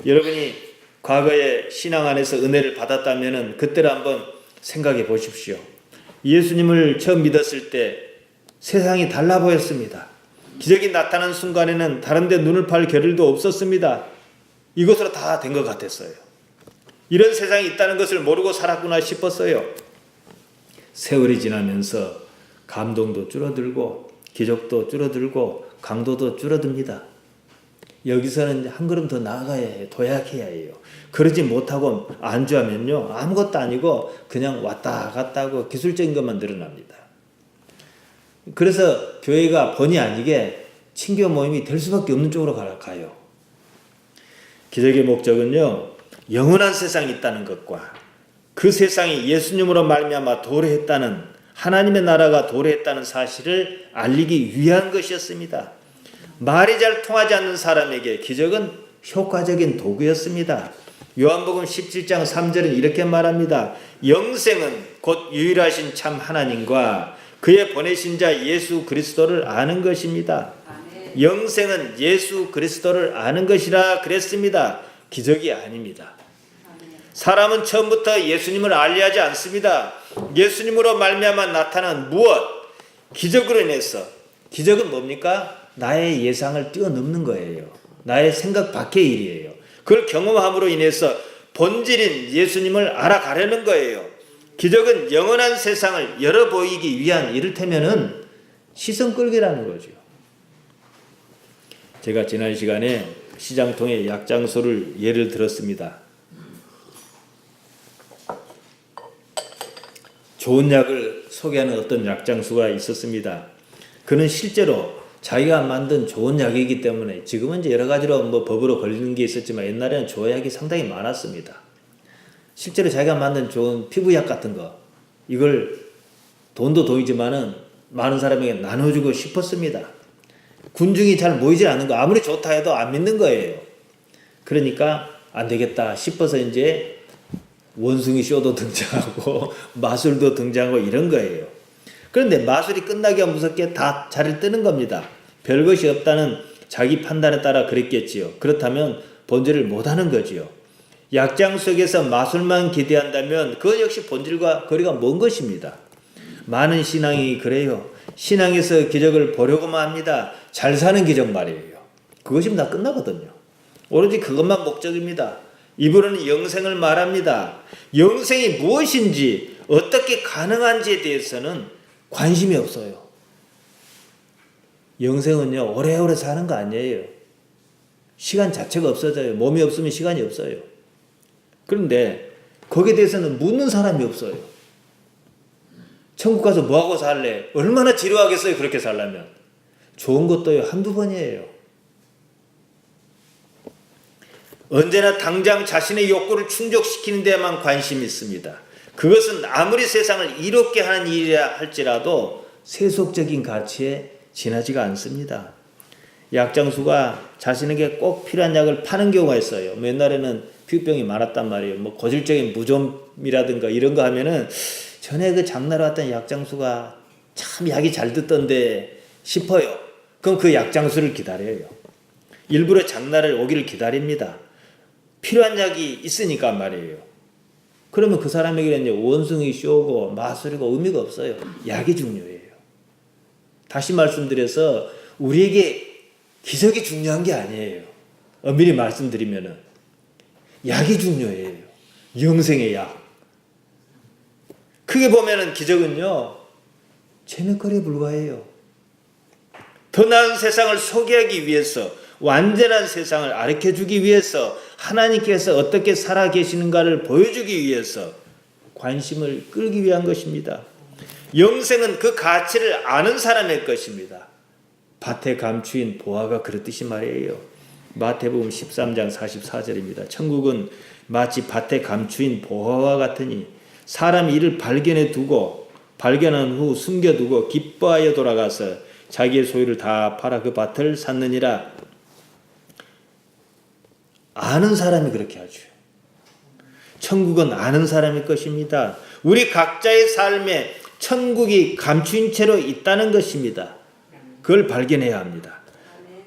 여러분이 과거에 신앙 안에서 은혜를 받았다면 그때를 한번 생각해 보십시오. 예수님을 처음 믿었을 때 세상이 달라 보였습니다. 기적이 나타난 순간에는 다른 데 눈을 팔 겨를도 없었습니다. 이것으로 다 된 것 같았어요. 이런 세상이 있다는 것을 모르고 살았구나 싶었어요. 세월이 지나면서 감동도 줄어들고 기적도 줄어들고 강도도 줄어듭니다. 여기서는 한 걸음 더 나아가야 해요. 도약해야 해요. 그러지 못하고 안주하면요, 아무것도 아니고 그냥 왔다 갔다 하고 기술적인 것만 늘어납니다. 그래서 교회가 본의 아니게 친교 모임이 될 수밖에 없는 쪽으로 가요. 기적의 목적은요, 영원한 세상이 있다는 것과 그 세상이 예수님으로 말미암아 도래했다는, 하나님의 나라가 도래했다는 사실을 알리기 위한 것이었습니다. 말이 잘 통하지 않는 사람에게 기적은 효과적인 도구였습니다. 요한복음 17장 3절은 이렇게 말합니다. 영생은 곧 유일하신 참 하나님과 그의 보내신 자 예수 그리스도를 아는 것입니다. 영생은 예수 그리스도를 아는 것이라 그랬습니다. 기적이 아닙니다. 사람은 처음부터 예수님을 알려하지 않습니다. 예수님으로 말미암아 나타난 무엇? 기적으로 인해서. 기적은 뭡니까? 나의 예상을 뛰어넘는 거예요. 나의 생각 밖의 일이에요. 그걸 경험함으로 인해서 본질인 예수님을 알아가려는 거예요. 기적은 영원한 세상을 열어보이기 위한 이를테면은 시선 끌기라는 거죠. 제가 지난 시간에 시장통의 약장소를 예를 들었습니다. 좋은 약을 소개하는 어떤 약장수가 있었습니다. 그는 실제로 자기가 만든 좋은 약이기 때문에 지금은 이제 여러 가지로 법으로 걸리는 게 있었지만 옛날에는 조약이 상당히 많았습니다. 실제로 자기가 만든 좋은 피부약 같은 거 이걸 돈도 돈이지만은 많은 사람에게 나눠주고 싶었습니다. 군중이 잘 모이질 않는 거 아무리 좋다 해도 안 믿는 거예요. 그러니까 안 되겠다 싶어서 이제 원숭이 쇼도 등장하고 마술도 등장하고 이런 거예요. 그런데 마술이 끝나기가 무섭게 다 자리를 뜨는 겁니다. 별것이 없다는 자기 판단에 따라 그랬겠지요. 그렇다면 본질을 못하는 거지요. 약장 속에서 마술만 기대한다면 그것 역시 본질과 거리가 먼 것입니다. 많은 신앙이 그래요. 신앙에서 기적을 보려고만 합니다. 잘 사는 기적 말이에요. 그것이면 다 끝나거든요. 오로지 그것만 목적입니다. 입으로는 영생을 말합니다. 영생이 무엇인지 어떻게 가능한지에 대해서는 관심이 없어요. 영생은요 오래오래 사는 거 아니에요. 시간 자체가 없어져요. 몸이 없으면 시간이 없어요. 그런데 거기에 대해서는 묻는 사람이 없어요. 천국 가서 뭐하고 살래? 얼마나 지루하겠어요 그렇게 살려면. 좋은 것도요 한두 번이에요. 언제나 당장 자신의 욕구를 충족시키는 데에만 관심이 있습니다. 그것은 아무리 세상을 이롭게 하는 일이라 할지라도 세속적인 가치에 지나지가 않습니다. 약장수가 자신에게 꼭 필요한 약을 파는 경우가 있어요. 옛날에는 피부병이 많았단 말이에요. 고질적인 무좀이라든가 이런 거 하면은 전에 그 장나라 왔던 약장수가 참 약이 잘 듣던데 싶어요. 그럼 그 약장수를 기다려요. 일부러 장날을 오기를 기다립니다. 필요한 약이 있으니까 말이에요. 그러면 그 사람에게는 원숭이 쇼고 마술이고 의미가 없어요. 약이 중요해요. 다시 말씀드려서 우리에게 기적이 중요한 게 아니에요. 엄밀히 말씀드리면은 약이 중요해요. 영생의 약. 크게 보면은 기적은요 재미거리에 불과해요. 더 나은 세상을 소개하기 위해서, 완전한 세상을 가르쳐주기 위해서, 하나님께서 어떻게 살아계시는가를 보여주기 위해서 관심을 끌기 위한 것입니다. 영생은 그 가치를 아는 사람의 것입니다. 밭에 감추인 보화가 그렇듯이 말이에요. 마태복음 13장 44절입니다. 천국은 마치 밭에 감추인 보화와 같으니 사람이 이를 발견한 후 숨겨두고 기뻐하여 돌아가서 자기의 소유를 다 팔아 그 밭을 샀느니라. 아는 사람이 그렇게 하죠. 천국은 아는 사람의 것입니다. 우리 각자의 삶에 천국이 감추인 채로 있다는 것입니다. 그걸 발견해야 합니다.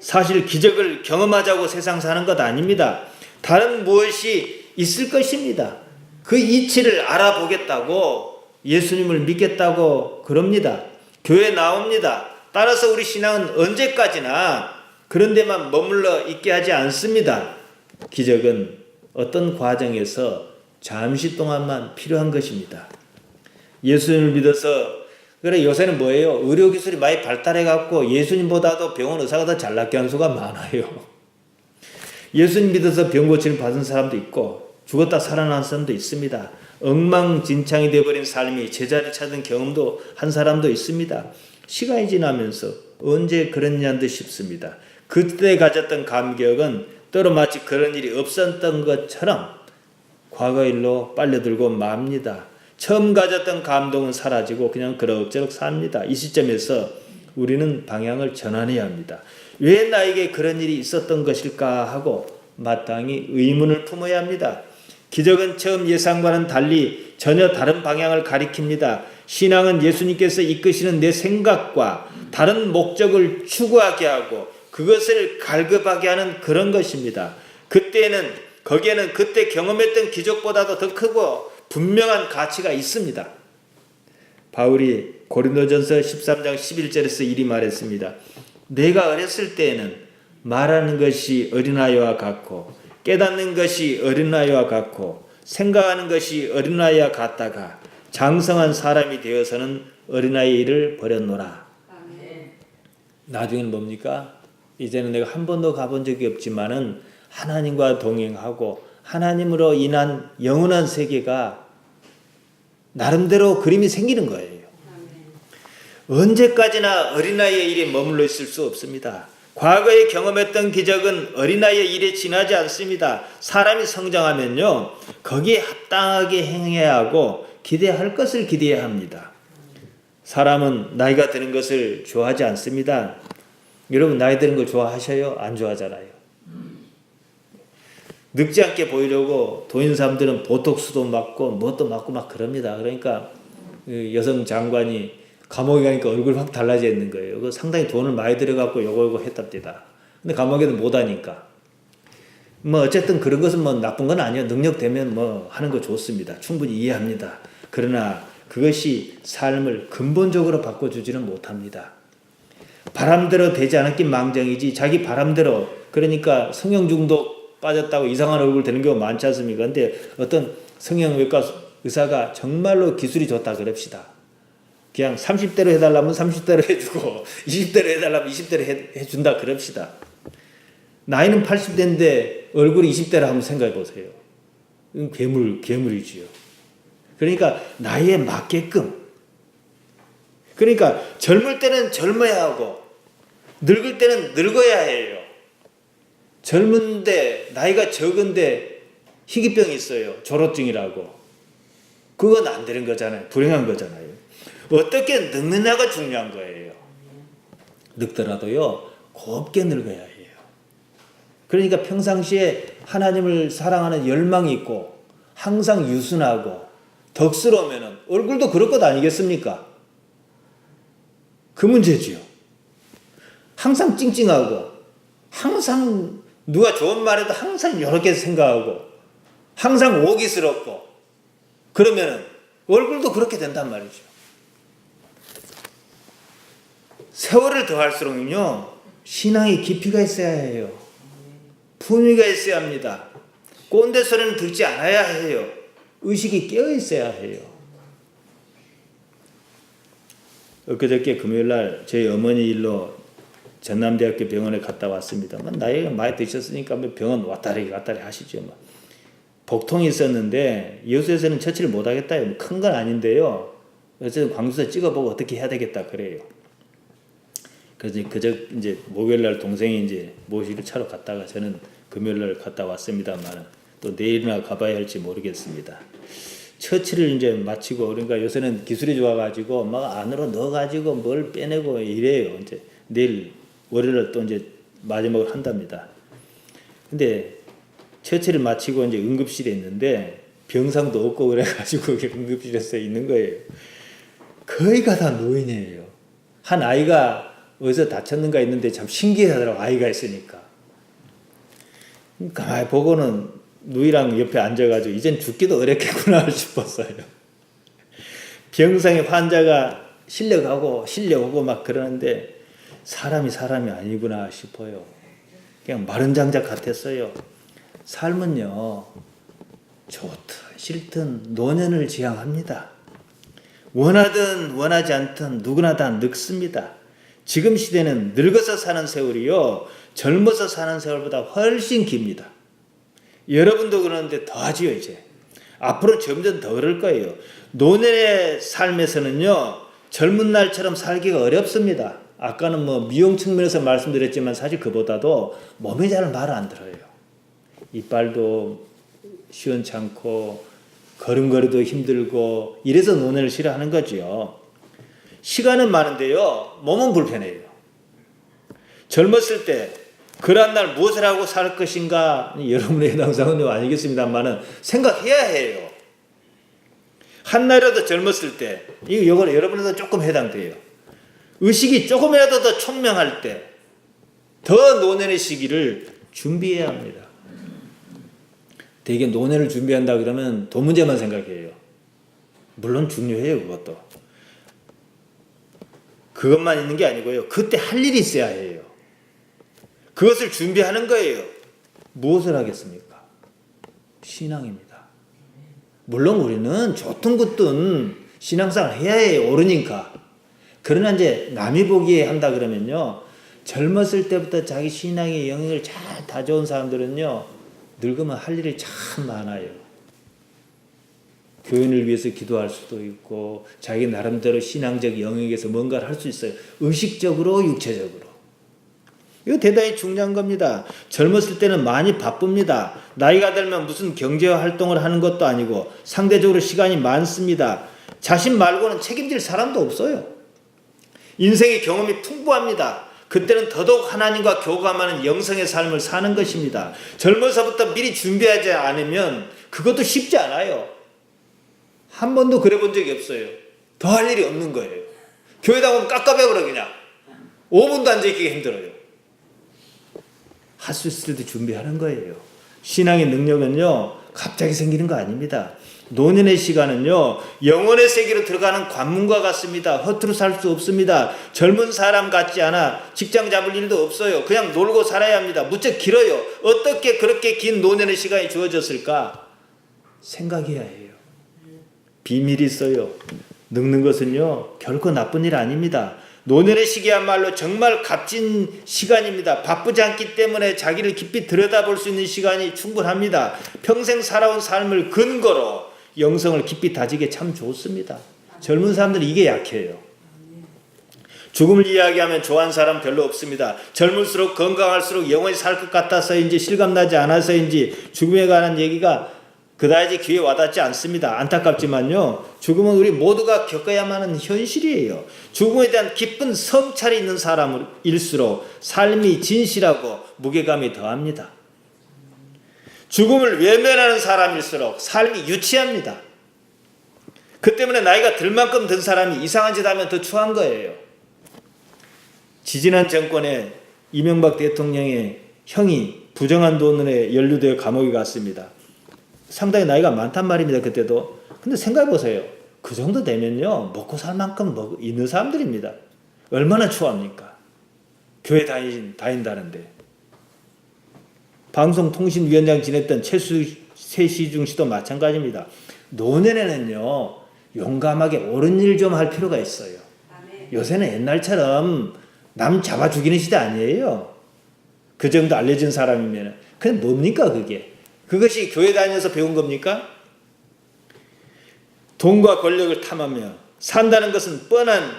사실 기적을 경험하자고 세상 사는 것 아닙니다. 다른 무엇이 있을 것입니다. 그 이치를 알아보겠다고 예수님을 믿겠다고 그럽니다. 교회 나옵니다. 따라서 우리 신앙은 언제까지나 그런 데만 머물러 있게 하지 않습니다. 기적은 어떤 과정에서 잠시 동안만 필요한 것입니다. 예수님을 믿어서 그래 요새는 뭐예요? 의료기술이 많이 발달해갖고 예수님보다도 병원 의사가 더 잘낫게 하는 수가 많아요. 예수님 믿어서 병 고침을 받은 사람도 있고 죽었다 살아난 사람도 있습니다. 엉망진창이 되어버린 삶이 제자리 찾은 경험도 한 사람도 있습니다. 시간이 지나면서 언제 그랬냐는 듯 싶습니다. 그때 가졌던 감격은 때로 마치 그런 일이 없었던 것처럼 과거 일로 빨려들고 맙니다. 처음 가졌던 감동은 사라지고 그냥 그럭저럭 삽니다. 이 시점에서 우리는 방향을 전환해야 합니다. 왜 나에게 그런 일이 있었던 것일까 하고 마땅히 의문을 품어야 합니다. 기적은 처음 예상과는 달리 전혀 다른 방향을 가리킵니다. 신앙은 예수님께서 이끄시는 내 생각과 다른 목적을 추구하게 하고 그것을 갈급하게 하는 그런 것입니다. 거기에는 그때 경험했던 기적보다도 더 크고 분명한 가치가 있습니다. 바울이 고린도전서 13장 11절에서 이리 말했습니다. 내가 어렸을 때에는 말하는 것이 어린아이와 같고 깨닫는 것이 어린아이와 같고 생각하는 것이 어린아이와 같다가 장성한 사람이 되어서는 어린아이의 일을 버렸노라. 아멘. 나중에는 뭡니까? 이제는 내가 한 번도 가본 적이 없지만은 하나님과 동행하고 하나님으로 인한 영원한 세계가 나름대로 그림이 생기는 거예요. 언제까지나 어린아이의 일에 머물러 있을 수 없습니다. 과거에 경험했던 기적은 어린아이의 일에 지나지 않습니다. 사람이 성장하면요, 거기에 합당하게 행해야 하고 기대할 것을 기대해야 합니다. 사람은 나이가 드는 것을 좋아하지 않습니다. 여러분 나이 드는 걸 좋아하셔요? 안 좋아하잖아요. 늙지 않게 보이려고 돈 있는 사람들은 보톡스도 맞고 뭣도 맞고 막 그럽니다. 그러니까 여성 장관이 감옥에 가니까 얼굴이 확 달라져 있는 거예요. 그 상당히 돈을 많이 들여갖고 요거 했답니다. 근데 감옥에는 못 하니까. 뭐 어쨌든 그런 것은 뭐 나쁜 건 아니에요. 능력 되면 뭐 하는 거 좋습니다. 충분히 이해합니다. 그러나 그것이 삶을 근본적으로 바꿔주지는 못합니다. 바람대로 되지 않았긴 망정이지 자기 바람대로, 그러니까 성형 중독 빠졌다고 이상한 얼굴 되는 경우가 많지 않습니까? 근데 어떤 성형외과 의사가 정말로 기술이 좋다 그럽시다. 그냥 30대로 해달라면 30대로 해주고 20대로 해달라면 20대로 해준다 그럽시다. 나이는 80대인데 얼굴이 20대라 한번 생각해 보세요. 괴물이지요. 그러니까 나이에 맞게끔, 그러니까 젊을 때는 젊어야 하고 늙을 때는 늙어야 해요. 젊은데 나이가 적은데 희귀병이 있어요. 졸업증이라고. 그건 안 되는 거잖아요. 불행한 거잖아요. 어떻게 늙느냐가 중요한 거예요. 늙더라도요, 곱게 늙어야 해요. 그러니까 평상시에 하나님을 사랑하는 열망이 있고 항상 유순하고 덕스러우면 얼굴도 그럴 것 아니겠습니까? 그 문제지요. 항상 찡찡하고 항상 누가 좋은 말해도 항상 이렇게 생각하고 항상 오기스럽고 그러면 얼굴도 그렇게 된단 말이죠. 세월을 더할수록요, 신앙의 깊이가 있어야 해요. 품위가 있어야 합니다. 꼰대 소리는 듣지 않아야 해요. 의식이 깨어 있어야 해요. 엊그저께 금요일날 저희 어머니 일로 전남대학교 병원에 갔다 왔습니다만 나이가 많이 드셨으니까 병원 왔다리 갔다리 하시죠. 복통이 있었는데 여수에서는 처치를 못하겠다. 큰 건 아닌데요. 어쨌든 광주에서 찍어보고 어떻게 해야 되겠다 그래요. 그래서 이제 목요일날 동생이 이제 모시기를 차러 갔다가 저는 금요일날 갔다 왔습니다만 또 내일이나 가봐야 할지 모르겠습니다. 처치를 이제 마치고, 그러니까 요새는 기술이 좋아가지고 막 안으로 넣어가지고 뭘 빼내고 이래요. 이제 내일 월요일날 또 이제 마지막으로 한답니다. 근데 처치를 마치고 이제 응급실에 있는데 병상도 없고 그래가지고 응급실에서 있는 거예요. 거의가 다 노인이에요. 한 아이가 어디서 다쳤는가 했는데 참 신기하더라고, 아이가 있으니까. 가만히 보고는 누이랑 옆에 앉아가지고 이젠 죽기도 어렵겠구나 싶었어요. 병상에 환자가 실려오고 막 그러는데 사람이 아니구나 싶어요. 그냥 마른 장작 같았어요. 삶은요, 좋든 싫든 노년을 지향합니다. 원하든 원하지 않든 누구나 다 늙습니다. 지금 시대는 늙어서 사는 세월이요, 젊어서 사는 세월보다 훨씬 깁니다. 여러분도 그러는데 더하지요. 이제 앞으로 점점 더 그럴 거예요. 노년의 삶에서는요, 젊은 날처럼 살기가 어렵습니다. 아까는 미용 측면에서 말씀드렸지만 사실 그보다도 몸이 잘 말 안 들어요. 이빨도 시원찮고 걸음걸이도 힘들고 이래서 노년을 싫어하는 거죠. 시간은 많은데요, 몸은 불편해요. 젊었을 때 그러한 날 무엇을 하고 살 것인가 여러분의 해당사항은 아니겠습니다만은 생각해야 해요. 한날이라도 젊었을 때 이거 여러분에도 조금 해당돼요. 의식이 조금이라도 더 총명할 때 더 노년의 시기를 준비해야 합니다. 대개 노년을 준비한다 그러면 돈 문제만 생각해요. 물론 중요해요. 그것도. 그것만 있는 게 아니고요. 그때 할 일이 있어야 해요. 그것을 준비하는 거예요. 무엇을 하겠습니까? 신앙입니다. 물론 우리는 좋든 굳든 신앙생활 해야 해요. 어른이니까. 그러나 이제 남이 보기에 한다 그러면요. 젊었을 때부터 자기 신앙의 영역을 잘 다져온 사람들은요. 늙으면 할 일이 참 많아요. 교인을 위해서 기도할 수도 있고 자기 나름대로 신앙적 영역에서 뭔가를 할 수 있어요. 의식적으로 육체적으로. 이거 대단히 중요한 겁니다. 젊었을 때는 많이 바쁩니다. 나이가 들면 무슨 경제 활동을 하는 것도 아니고 상대적으로 시간이 많습니다. 자신 말고는 책임질 사람도 없어요. 인생의 경험이 풍부합니다. 그때는 더더욱 하나님과 교감하는 영성의 삶을 사는 것입니다. 젊어서부터 미리 준비하지 않으면 그것도 쉽지 않아요. 한 번도 그래 본 적이 없어요. 더 할 일이 없는 거예요. 교회다 보면 깝깝해버려 그냥. 5분도 앉아있기가 힘들어요. 할 수 있을 때 준비하는 거예요. 신앙의 능력은요. 갑자기 생기는 거 아닙니다. 노년의 시간은요. 영혼의 세계로 들어가는 관문과 같습니다. 허투루 살 수 없습니다. 젊은 사람 같지 않아 직장 잡을 일도 없어요. 그냥 놀고 살아야 합니다. 무척 길어요. 어떻게 그렇게 긴 노년의 시간이 주어졌을까? 생각해야 해요. 비밀이 있어요. 늙는 것은요. 결코 나쁜 일 아닙니다. 노년의 시기야말로 정말 값진 시간입니다. 바쁘지 않기 때문에 자기를 깊이 들여다볼 수 있는 시간이 충분합니다. 평생 살아온 삶을 근거로 영성을 깊이 다지게 참 좋습니다. 젊은 사람들은 이게 약해요. 죽음을 이야기하면 좋아하는 사람 별로 없습니다. 젊을수록 건강할수록 영원히 살 것 같아서인지 실감나지 않아서인지 죽음에 관한 얘기가 그다지 귀에 와닿지 않습니다. 안타깝지만요. 죽음은 우리 모두가 겪어야만 하는 현실이에요. 죽음에 대한 깊은 성찰이 있는 사람일수록 삶이 진실하고 무게감이 더합니다. 죽음을 외면하는 사람일수록 삶이 유치합니다. 그 때문에 나이가 들 만큼 든 사람이 이상한 짓 하면 더 추한 거예요. 지지난 정권에 이명박 대통령의 형이 부정한 돈에 연루되어 감옥에 갔습니다. 상당히 나이가 많단 말입니다. 그때도. 근데 생각해 보세요. 그 정도 되면요. 먹고 살 만큼 있는 사람들입니다. 얼마나 추합니까? 교회 다닌다는데. 방송통신위원장 지냈던 최시중 씨도 마찬가지입니다. 노년에는요. 용감하게 옳은 일 좀 할 필요가 있어요. 요새는 옛날처럼 남 잡아 죽이는 시대 아니에요. 그 정도 알려진 사람이면. 그게 뭡니까 그게? 그것이 교회 다니면서 배운 겁니까? 돈과 권력을 탐하며 산다는 것은 뻔한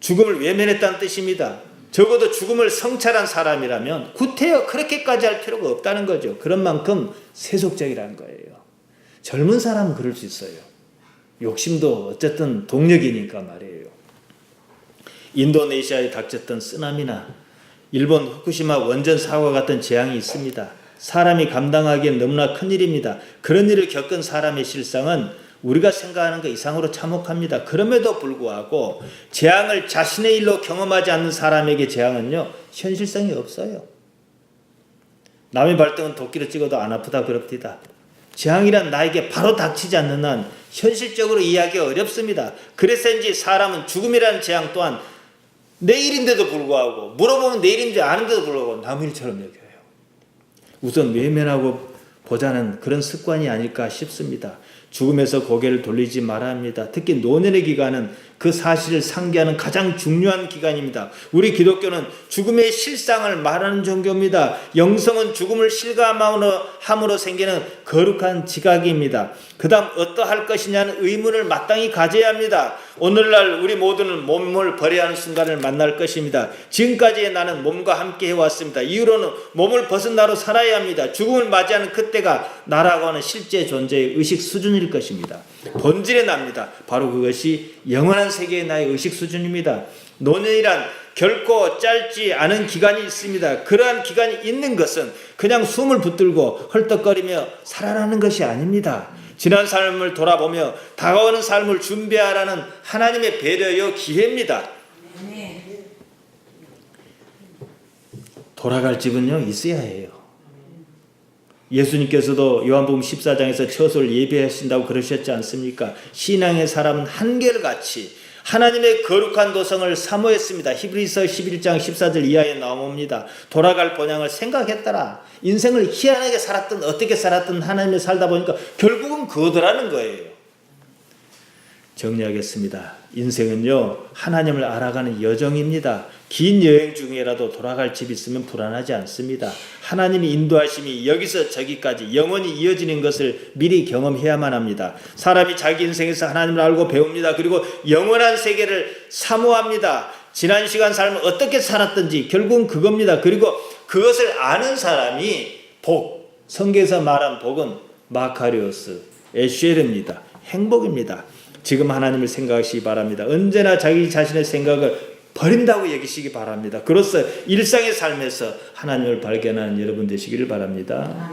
죽음을 외면했다는 뜻입니다. 적어도 죽음을 성찰한 사람이라면 구태여 그렇게까지 할 필요가 없다는 거죠. 그런 만큼 세속적이라는 거예요. 젊은 사람은 그럴 수 있어요. 욕심도 어쨌든 동력이니까 말이에요. 인도네시아에 닥쳤던 쓰나미나 일본 후쿠시마 원전 사고와 같은 재앙이 있습니다. 사람이 감당하기엔 너무나 큰일입니다. 그런 일을 겪은 사람의 실상은 우리가 생각하는 것 이상으로 참혹합니다. 그럼에도 불구하고 재앙을 자신의 일로 경험하지 않는 사람에게 재앙은요. 현실성이 없어요. 남의 발등은 도끼로 찍어도 안 아프다 그럽디다. 재앙이란 나에게 바로 닥치지 않는 한 현실적으로 이해하기가 어렵습니다. 그래서인지 사람은 죽음이라는 재앙 또한 내일인데도 불구하고 물어보면 내일인지 아는데도 불구하고 남의 일처럼 여겨요. 우선 외면하고 보자는 그런 습관이 아닐까 싶습니다. 죽음에서 고개를 돌리지 말아야 합니다. 특히 노년의 기간은 그 사실을 상기하는 가장 중요한 기간입니다. 우리 기독교는 죽음의 실상을 말하는 종교입니다. 영성은 죽음을 실감함으로 생기는 거룩한 지각입니다. 그 다음 어떠할 것이냐는 의문을 마땅히 가져야 합니다. 오늘날 우리 모두는 몸을 버려야 하는 순간을 만날 것입니다. 지금까지 나는 몸과 함께 해왔습니다. 이후로는 몸을 벗은 나로 살아야 합니다. 죽음을 맞이하는 그때가 나라고 하는 실제 존재의 의식 수준일 것입니다. 본질에 납니다. 바로 그것이 영원한 세계의 나의 의식 수준입니다. 노년이란 결코 짧지 않은 기간이 있습니다. 그러한 기간이 있는 것은 그냥 숨을 붙들고 헐떡거리며 살아나는 것이 아닙니다. 지난 삶을 돌아보며 다가오는 삶을 준비하라는 하나님의 배려요 기회입니다. 돌아갈 집은요 있어야 해요. 예수님께서도 요한복음 14장에서 처소를 예비하신다고 그러셨지 않습니까? 신앙의 사람은 한결같이 하나님의 거룩한 도성을 사모했습니다. 히브리서 11장 14절 이하에 나옵니다. 돌아갈 본향을 생각했더라. 인생을 희한하게 살았든 어떻게 살았든 하나님의 살다 보니까 결국은 그거더라는 거예요. 정리하겠습니다. 인생은요 하나님을 알아가는 여정입니다. 긴 여행 중이라도 돌아갈 집이 있으면 불안하지 않습니다. 하나님이 인도하심이 여기서 저기까지 영원히 이어지는 것을 미리 경험해야만 합니다. 사람이 자기 인생에서 하나님을 알고 배웁니다. 그리고 영원한 세계를 사모합니다. 지난 시간 삶을 어떻게 살았든지 결국은 그겁니다. 그리고 그것을 아는 사람이 복, 성경에서 말한 복은 마카리오스, 에쉐르입니다. 행복입니다. 지금 하나님을 생각하시기 바랍니다. 언제나 자기 자신의 생각을 버린다고 여기시기 바랍니다. 그로써 일상의 삶에서 하나님을 발견하는 여러분 되시기를 바랍니다.